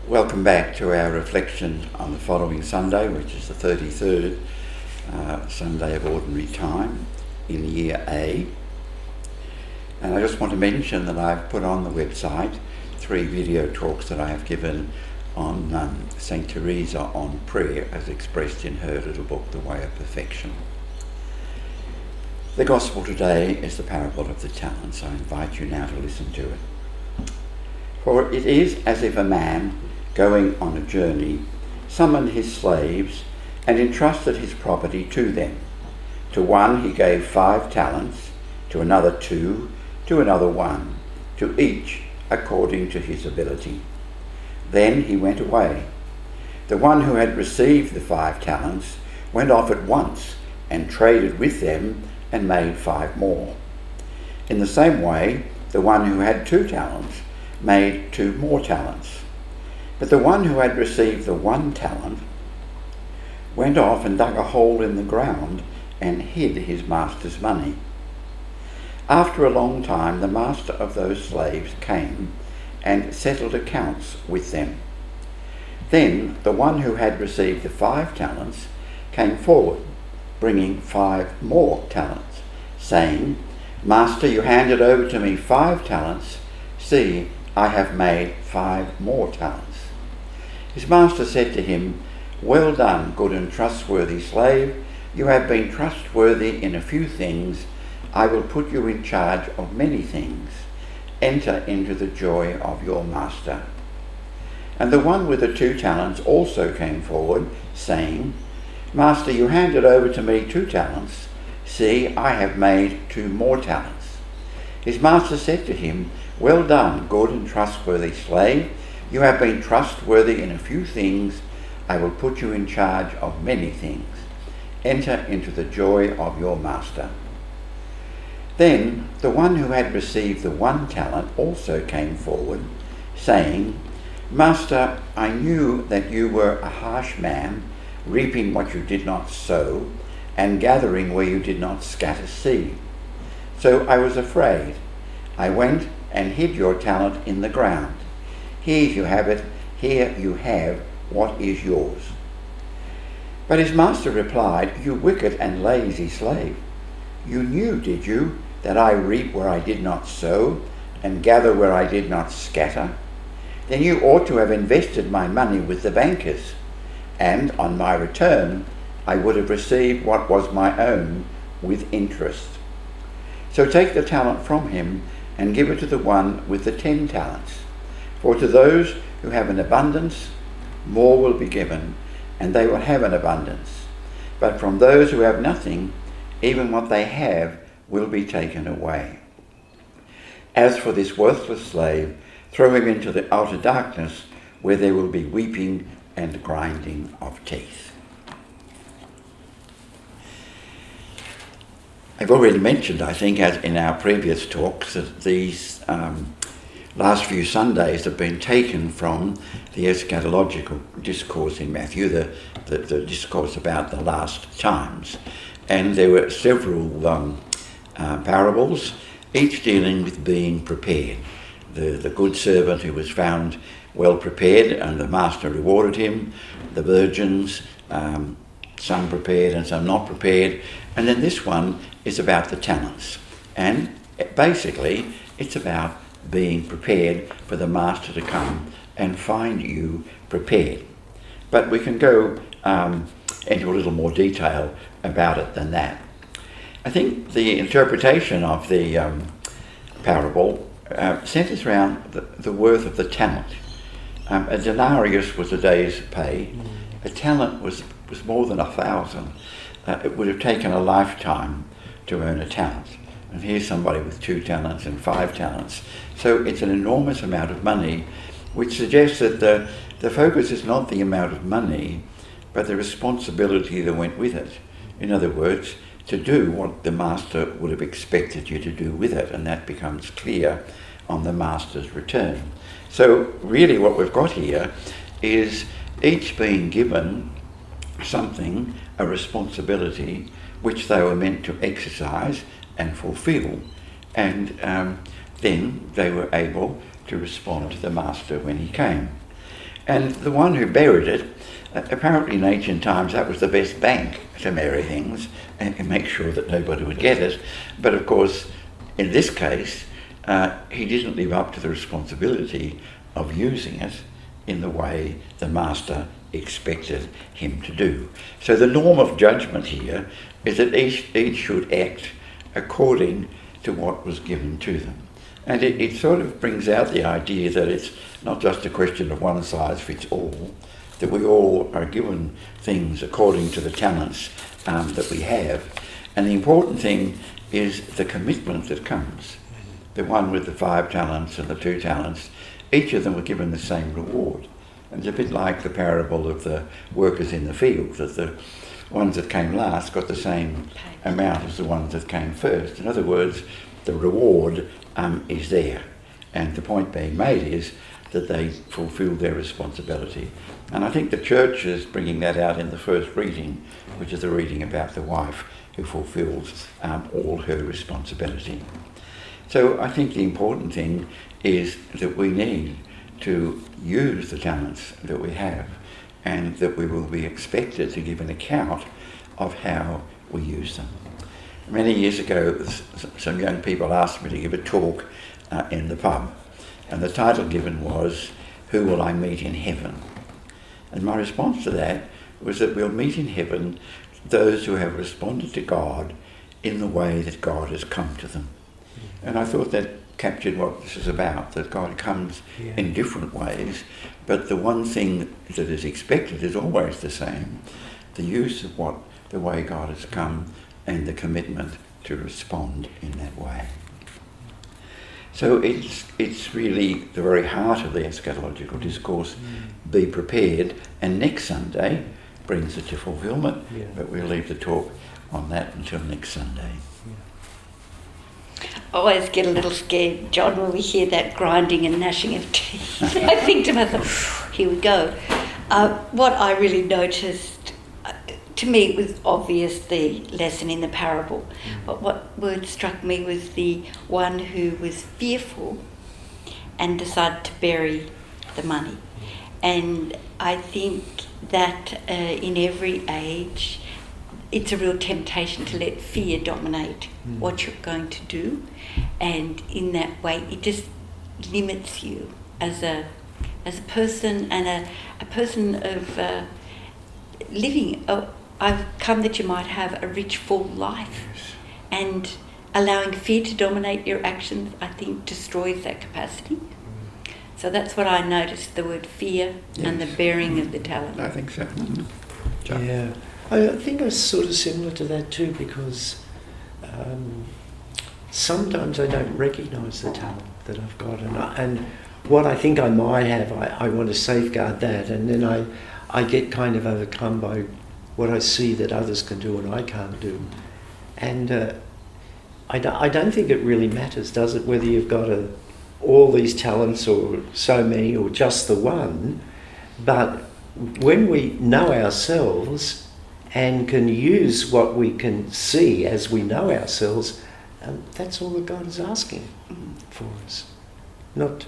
Welcome back to our reflection on the following Sunday, which is the 33rd Sunday of Ordinary Time in Year A. And I just want to mention that I've put on the website 3 video talks that I have given on St. Teresa on prayer as expressed in her little book, The Way of Perfection. The Gospel today is the parable of the talents. I invite you now to listen to it. For it is as if a man going on a journey summoned his slaves and entrusted his property to them. To one he gave 5 talents, to another 2, to another 1, to each according to his ability. Then he went away. The one who had received the 5 talents went off at once and traded with them and made 5 more. In the same way, the one who had 2 talents made 2 more talents. But the one who had received the 1 talent went off and dug a hole in the ground and hid his master's money. After a long time, the master of those slaves came and settled accounts with them. Then the one who had received the 5 talents came forward, bringing 5 more talents, saying, "Master, you handed over to me 5 talents. See, I have made 5 more talents." His master said to him, "Well done, good and trustworthy slave. You have been trustworthy in a few things. I will put you in charge of many things. Enter into the joy of your master." And the one with the 2 talents also came forward, saying, "Master, you handed over to me 2 talents. See, I have made 2 more talents." His master said to him, "Well done, good and trustworthy slave. You have been trustworthy in a few things. I will put you in charge of many things. Enter into the joy of your master." Then the one who had received the 1 talent also came forward, saying, "Master, I knew that you were a harsh man, reaping what you did not sow, and gathering where you did not scatter seed. So I was afraid. I went and hid your talent in the ground. Here you have it. Here you have what is yours." But his master replied, "You wicked and lazy slave. You knew, did you, that I reap where I did not sow and gather where I did not scatter? Then you ought to have invested my money with the bankers, and on my return I would have received what was my own with interest. So take the talent from him and give it to the one with the 10 talents. For to those who have an abundance, more will be given, and they will have an abundance. But from those who have nothing, even what they have will be taken away. As for this worthless slave, throw him into the outer darkness, where there will be weeping and grinding of teeth." I've already mentioned, I think, as in our previous talks, that these last few Sundays have been taken from the eschatological discourse in Matthew, the discourse about the last times. And there were several parables, each dealing with being prepared. The good servant who was found well prepared and the master rewarded him, the virgins, some prepared and some not prepared, and then this one is about the talents. And basically it's about being prepared for the master to come and find you prepared. But we can go into a little more detail about it than that. I think the interpretation of the parable centres around the worth of the talent. A denarius was a day's pay. A talent was more than 1,000. It would have taken a lifetime to earn a talent. And here's somebody with 2 talents and 5 talents. So it's an enormous amount of money, which suggests that the focus is not the amount of money, but the responsibility that went with it. In other words, to do what the master would have expected you to do with it, and that becomes clear on the master's return. So really what we've got here is each being given something, a responsibility, which they were meant to exercise and fulfill, and then they were able to respond to the master when he came. And the one who buried it, apparently in ancient times that was the best bank to bury things and make sure that nobody would get it. But of course, in this case, he didn't live up to the responsibility of using it in the way the master expected him to do. So the norm of judgment here is that each should act according to what was given to them. And it sort of brings out the idea that it's not just a question of one size fits all, that we all are given things according to the talents that we have. And the important thing is the commitment that comes. The one with the 5 talents and the 2 talents, each of them were given the same reward. And it's a bit like the parable of the workers in the field, that the ones that came last got the same amount as the ones that came first. In other words, the reward is there. And the point being made is that they fulfilled their responsibility. And I think the church is bringing that out in the first reading, which is the reading about the wife who fulfills all her responsibility. So I think the important thing is that we need to use the talents that we have, and that we will be expected to give an account of how we use them. Many years ago, some young people asked me to give a talk in the pub, and the title given was, "Who Will I Meet in Heaven?" And my response to that was that we'll meet in heaven those who have responded to God in the way that God has come to them. And I thought that captured what this is about, that God comes in different ways, but the one thing that is expected is always the same: the use of the way God has come and the commitment to respond in that way. So it's really the very heart of the eschatological discourse. Be prepared, and next Sunday brings it to fulfilment, but we'll leave the talk on that until next Sunday. I always get a little scared, John, when we hear that grinding and gnashing of teeth. I think to myself, here we go. What I really noticed, to me it was obvious, the lesson in the parable, but what word struck me was the one who was fearful and decided to bury the money. And I think that in every age, it's a real temptation to let fear dominate what you're going to do, and in that way it just limits you as a person, and a person of living outcome that you might have a rich, full life. And allowing fear to dominate your actions, I think, destroys that capacity. So that's what I noticed, the word fear and the bearing of the talent. I think so. Yeah, I think it's sort of similar to that too, because sometimes I don't recognise the talent that I've got, and what I think I might have, I want to safeguard that, and then I get kind of overcome by what I see that others can do and I can't do. And I don't think it really matters, does it, whether you've got all these talents or so many or just the one, but when we know ourselves and can use what we can see as we know ourselves, that's all that God is asking for us, not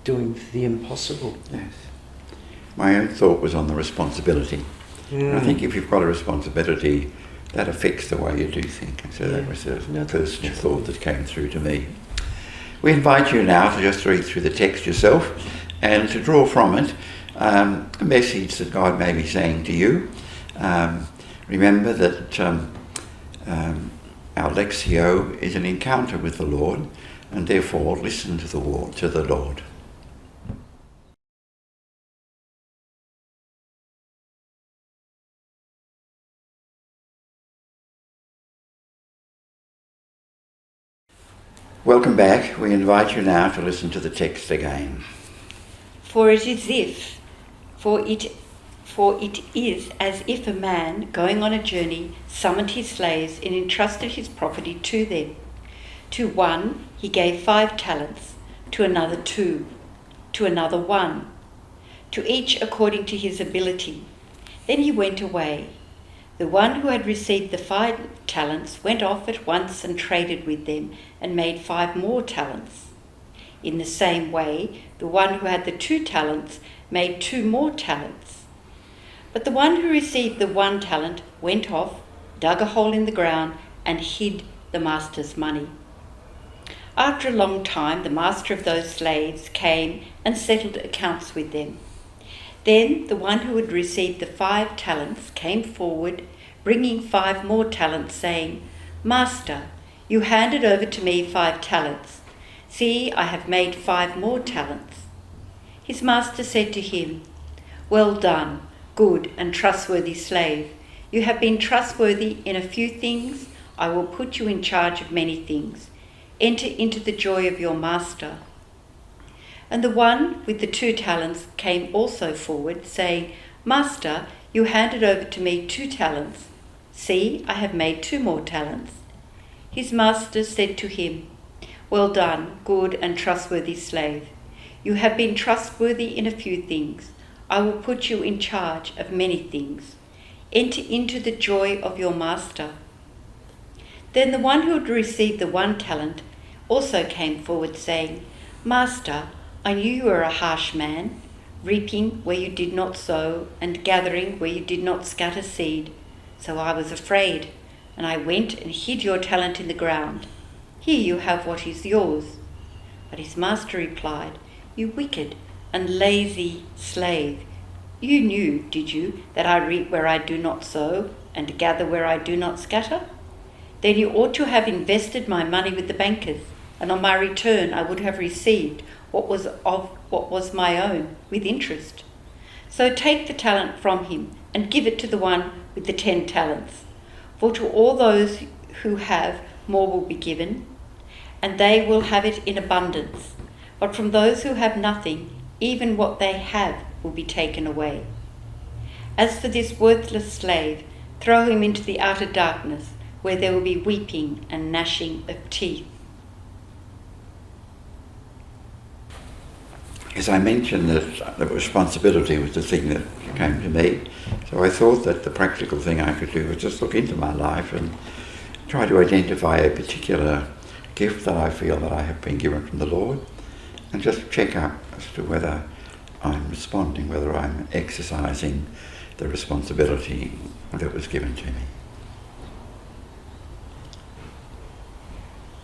doing the impossible. Yes. My own thought was on the responsibility. And I think if you've got a responsibility, that affects the way you do think. And so that was a personal thought that came through to me. We invite you now to just read through the text yourself and to draw from it a message that God may be saying to you. Remember that our Lectio is an encounter with the Lord, and therefore listen to the Lord. Welcome back. We invite you now to listen to the text again. For it is as if a man going on a journey summoned his slaves and entrusted his property to them. To one he gave 5 talents, to another 2, to another 1, to each according to his ability. Then he went away. The one who had received the 5 talents went off at once and traded with them and made 5 more talents. In the same way, the one who had the 2 talents made 2 more talents. But the one who received the 1 talent went off, dug a hole in the ground, and hid the master's money. After a long time, the master of those slaves came and settled accounts with them. Then the one who had received the 5 talents came forward, bringing 5 more talents, saying, "Master, you handed over to me 5 talents. See, I have made 5 more talents." His master said to him, "Well done, good and trustworthy slave. You have been trustworthy in a few things. I will put you in charge of many things. Enter into the joy of your master." And the one with the 2 talents came also forward, saying, "Master, you handed over to me 2 talents. See, I have made 2 more talents." His master said to him, "Well done, good and trustworthy slave. You have been trustworthy in a few things. I will put you in charge of many things. Enter into the joy of your master." Then the one who had received the 1 talent also came forward, saying, "Master, I knew you were a harsh man, reaping where you did not sow and gathering where you did not scatter seed. So I was afraid, and I went and hid your talent in the ground. Here you have what is yours." But his master replied, "You wicked and lazy slave. You knew, did you, that I reap where I do not sow and gather where I do not scatter? Then you ought to have invested my money with the bankers, and on my return I would have received what was my own with interest. So take the talent from him and give it to the one with the 10 talents. For to all those who have, more will be given, and they will have it in abundance. But from those who have nothing, even what they have will be taken away. As for this worthless slave, throw him into the outer darkness, where there will be weeping and gnashing of teeth." As I mentioned, that the responsibility was the thing that came to me. So I thought that the practical thing I could do was just look into my life and try to identify a particular gift that I feel that I have been given from the Lord, and just check up as to whether I'm responding, whether I'm exercising the responsibility that was given to me.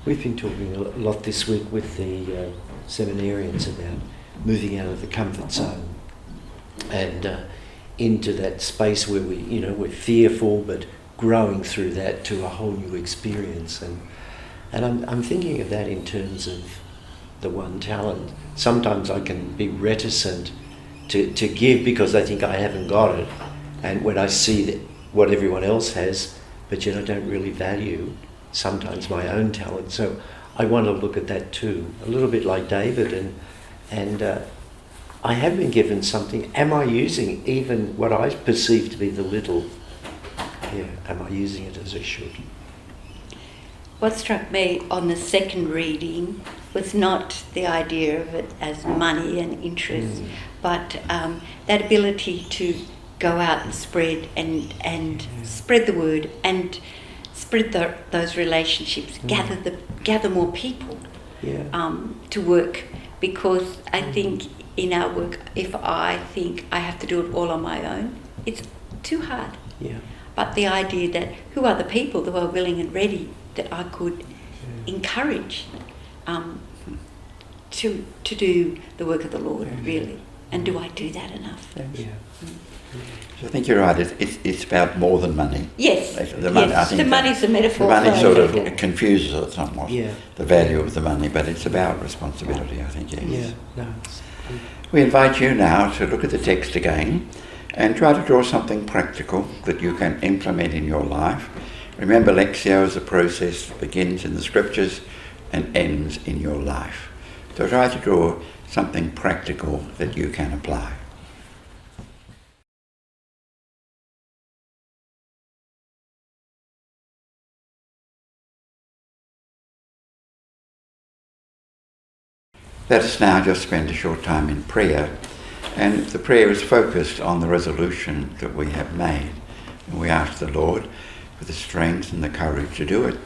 We've been talking a lot this week with the seminarians about moving out of the comfort zone and into that space where we're fearful, but growing through that to a whole new experience. And I'm thinking of that in terms of the 1 talent. Sometimes I can be reticent to give because I think I haven't got it, and when I see that what everyone else has, but yet I don't really value sometimes my own talent. So I want to look at that too, a little bit like David, and I have been given something. Am I using even what I perceive to be the little? Yeah, am I using it as I should? What struck me on the second reading was not the idea of it as money and interest, but that ability to go out and spread spread the word and spread those relationships, gather more people to work. Because I think in our work, if I think I have to do it all on my own, it's too hard. Yeah. But the idea that who are the people that are willing and ready that I could encourage to do the work of the Lord, really. And do I do that enough? Yeah. So I think you're right. It's about more than money. Yes. The money, yes. I think the money's a metaphor. The money for sort it. of confuses it somewhat. Yeah. The value of the money, but it's about responsibility, I think. Yes. Yeah. No. We invite you now to look at the text again and try to draw something practical that you can implement in your life. Remember, Lectio is a process that begins in the scriptures and ends in your life. So try to draw something practical that you can apply. Let us now just spend a short time in prayer, and the prayer is focused on the resolution that we have made. And we ask the Lord for the strength and the courage to do it,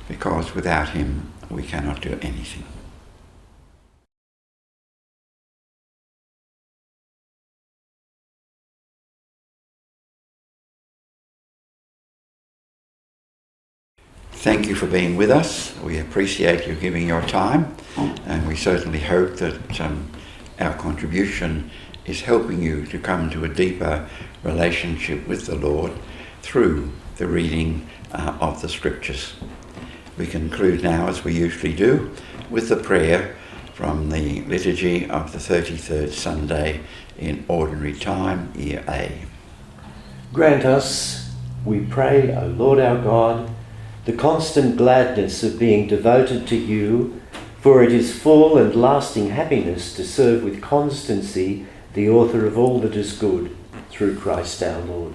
because without him we cannot do anything. thank you for being with us. We appreciate you giving your time, and we certainly hope that our contribution is helping you to come to a deeper relationship with the Lord through the reading of the Scriptures. We conclude now, as we usually do, with the prayer from the liturgy of the 33rd Sunday in Ordinary Time, Year A. Grant us, we pray, O Lord our God, the constant gladness of being devoted to you, for it is full and lasting happiness to serve with constancy the author of all that is good, through Christ our Lord.